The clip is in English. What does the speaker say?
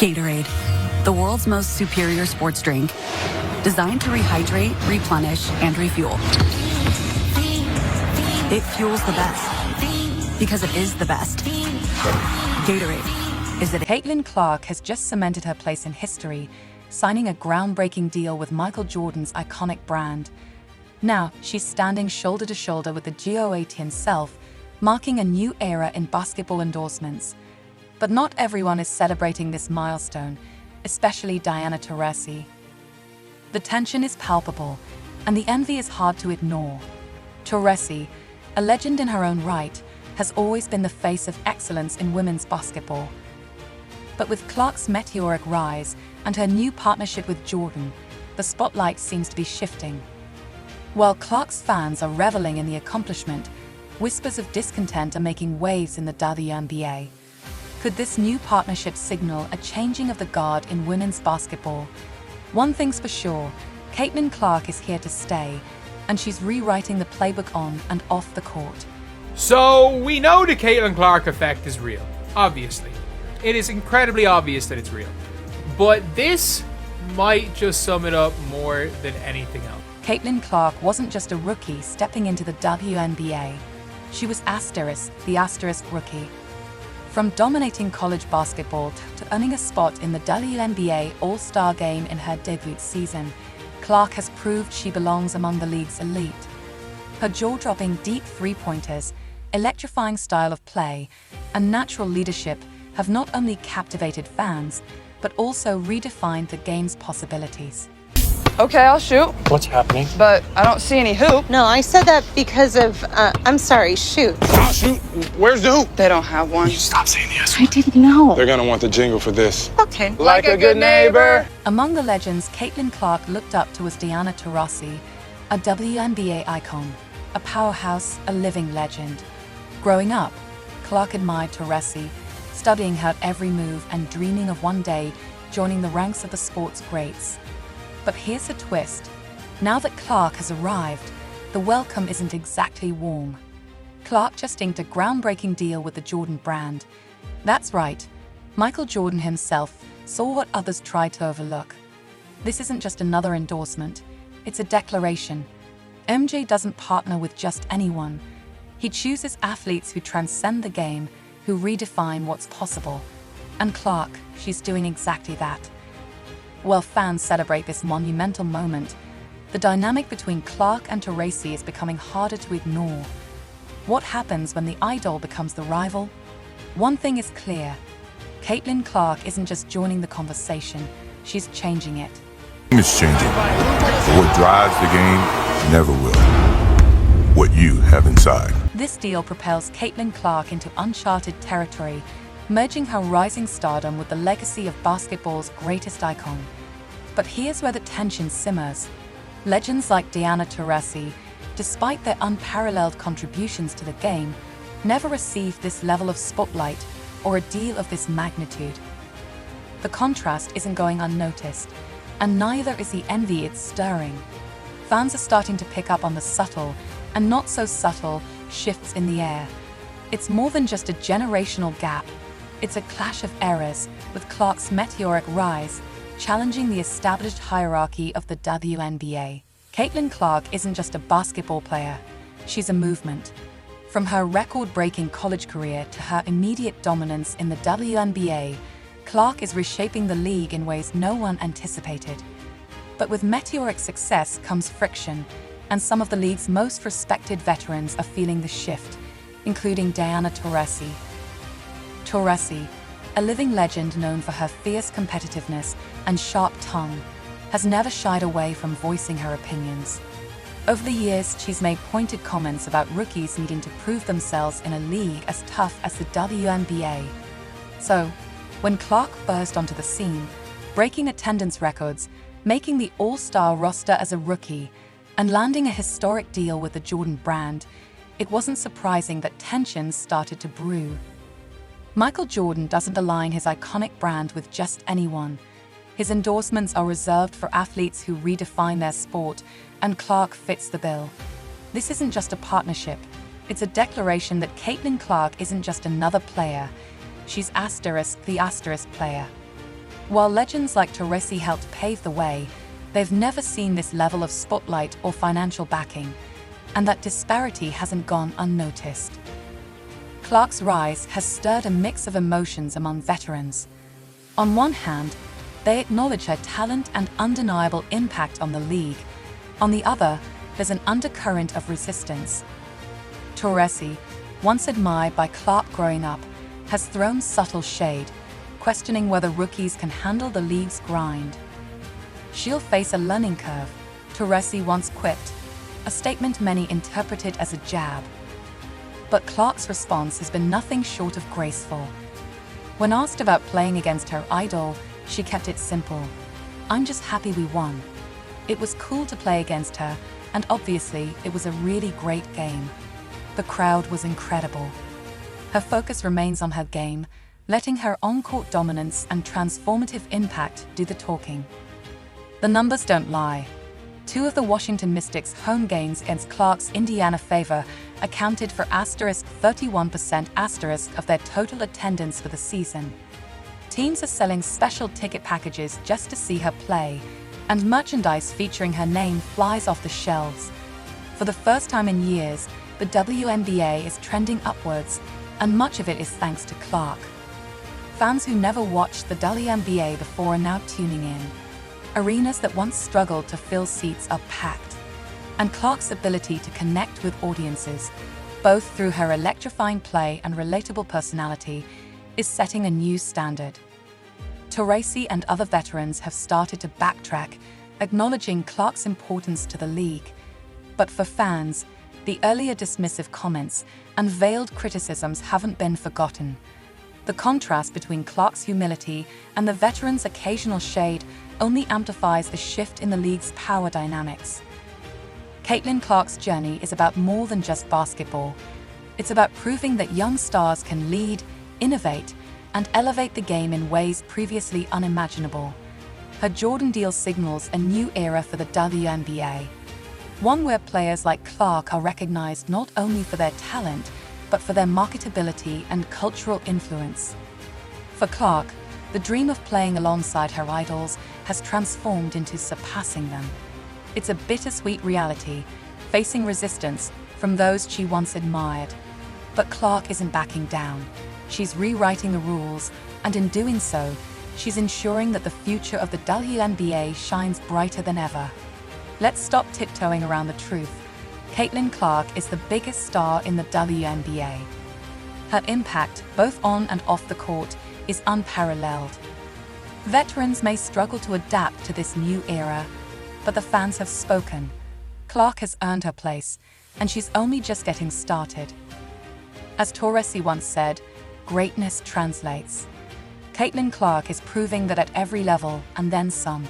Gatorade, the world's most superior sports drink. Designed to rehydrate, replenish, and refuel. It fuels the best. Because it is the best. Gatorade. Is it? Caitlin Clark has just cemented her place in history, signing a groundbreaking deal with Michael Jordan's iconic brand. Now, she's standing shoulder to shoulder with the GOAT himself, marking a new era in basketball endorsements. But not everyone is celebrating this milestone, especially Diana Taurasi. The tension is palpable, and the envy is hard to ignore. Taurasi, a legend in her own right, has always been the face of excellence in women's basketball. But with Clark's meteoric rise and her new partnership with Jordan, the spotlight seems to be shifting. While Clark's fans are reveling in the accomplishment, whispers of discontent are making waves in the WNBA. Could this new partnership signal a changing of the guard in women's basketball? One thing's for sure, Caitlin Clark is here to stay, and she's rewriting the playbook on and off the court. So, we know the Caitlin Clark effect is real, obviously. It is incredibly obvious that it's real. But this might just sum it up more than anything else. Caitlin Clark wasn't just a rookie stepping into the WNBA. She was the asterisk rookie. From dominating college basketball to earning a spot in the WNBA All-Star Game in her debut season, Clark has proved she belongs among the league's elite. Her jaw-dropping deep three-pointers, electrifying style of play, and natural leadership have not only captivated fans, but also redefined the game's possibilities. Okay, I'll shoot. What's happening? But I don't see any hoop. No, I said that because of, I'm sorry, shoot. I'll shoot. Where's the hoop? They don't have one. You stop saying yes. I didn't know. They're gonna want the jingle for this. Okay. Like a good neighbor. Among the legends Caitlin Clark looked up to was Diana Taurasi, a WNBA icon, a powerhouse, a living legend. Growing up, Clark admired Taurasi, studying her every move and dreaming of one day joining the ranks of the sport's greats. But here's a twist. Now that Clark has arrived, the welcome isn't exactly warm. Clark just inked a groundbreaking deal with the Jordan brand. That's right, Michael Jordan himself saw what others tried to overlook. This isn't just another endorsement, it's a declaration. MJ doesn't partner with just anyone. He chooses athletes who transcend the game, who redefine what's possible. And Clark, she's doing exactly that. While fans celebrate this monumental moment, the dynamic between Clark and Taurasi is becoming harder to ignore. What happens when the idol becomes the rival? One thing is clear. Caitlin Clark isn't just joining the conversation, she's changing it. It's changing, but what drives the game never will. What you have inside. This deal propels Caitlin Clark into uncharted territory, merging her rising stardom with the legacy of basketball's greatest icon. But here's where the tension simmers. Legends like Diana Taurasi, despite their unparalleled contributions to the game, never received this level of spotlight or a deal of this magnitude. The contrast isn't going unnoticed, and neither is the envy it's stirring. Fans are starting to pick up on the subtle and not so subtle shifts in the air. It's more than just a generational gap. It's a clash of eras, with Clark's meteoric rise challenging the established hierarchy of the WNBA. Caitlin Clark isn't just a basketball player, she's a movement. From her record-breaking college career to her immediate dominance in the WNBA, Clark is reshaping the league in ways no one anticipated. But with meteoric success comes friction, and some of the league's most respected veterans are feeling the shift, including Diana Taurasi. Taurasi, a living legend known for her fierce competitiveness and sharp tongue, has never shied away from voicing her opinions. Over the years, she's made pointed comments about rookies needing to prove themselves in a league as tough as the WNBA. So, when Clark burst onto the scene, breaking attendance records, making the All-Star roster as a rookie, and landing a historic deal with the Jordan brand, it wasn't surprising that tensions started to brew. Michael Jordan doesn't align his iconic brand with just anyone. His endorsements are reserved for athletes who redefine their sport, and Clark fits the bill. This isn't just a partnership, it's a declaration that Caitlin Clark isn't just another player, she's the asterisk player. While legends like Taurasi helped pave the way, they've never seen this level of spotlight or financial backing, and that disparity hasn't gone unnoticed. Clark's rise has stirred a mix of emotions among veterans. On one hand, they acknowledge her talent and undeniable impact on the league. On the other, there's an undercurrent of resistance. Taurasi, once admired by Clark growing up, has thrown subtle shade, questioning whether rookies can handle the league's grind. She'll face a learning curve, Taurasi once quipped, a statement many interpreted as a jab. But Clark's response has been nothing short of graceful. When asked about playing against her idol, she kept it simple. "I'm just happy we won. It was cool to play against her, and obviously it was a really great game." The crowd was incredible. Her focus remains on her game, letting her on-court dominance and transformative impact do the talking. The numbers don't lie. 2 of the Washington Mystics' home games against Clark's Indiana Fever accounted for *31% of their total attendance for the season. Teams are selling special ticket packages just to see her play, and merchandise featuring her name flies off the shelves. For the first time in years, the WNBA is trending upwards, and much of it is thanks to Clark. Fans who never watched the WNBA before are now tuning in. Arenas that once struggled to fill seats are packed. And Clark's ability to connect with audiences, both through her electrifying play and relatable personality, is setting a new standard. Taurasi and other veterans have started to backtrack, acknowledging Clark's importance to the league. But for fans, the earlier dismissive comments and veiled criticisms haven't been forgotten. The contrast between Clark's humility and the veterans' occasional shade only amplifies the shift in the league's power dynamics. Caitlin Clark's journey is about more than just basketball. It's about proving that young stars can lead, innovate, and elevate the game in ways previously unimaginable. Her Jordan deal signals a new era for the WNBA, one where players like Clark are recognized not only for their talent, but for their marketability and cultural influence. For Clark, the dream of playing alongside her idols has transformed into surpassing them. It's a bittersweet reality, facing resistance from those she once admired. But Clark isn't backing down. She's rewriting the rules, and in doing so, she's ensuring that the future of the WNBA shines brighter than ever. Let's stop tiptoeing around the truth. Caitlin Clark is the biggest star in the WNBA. Her impact, both on and off the court, is unparalleled. Veterans may struggle to adapt to this new era, but the fans have spoken. Clark has earned her place, and she's only just getting started. As Taurasi once said, greatness translates. Caitlin Clark is proving that at every level, and then some.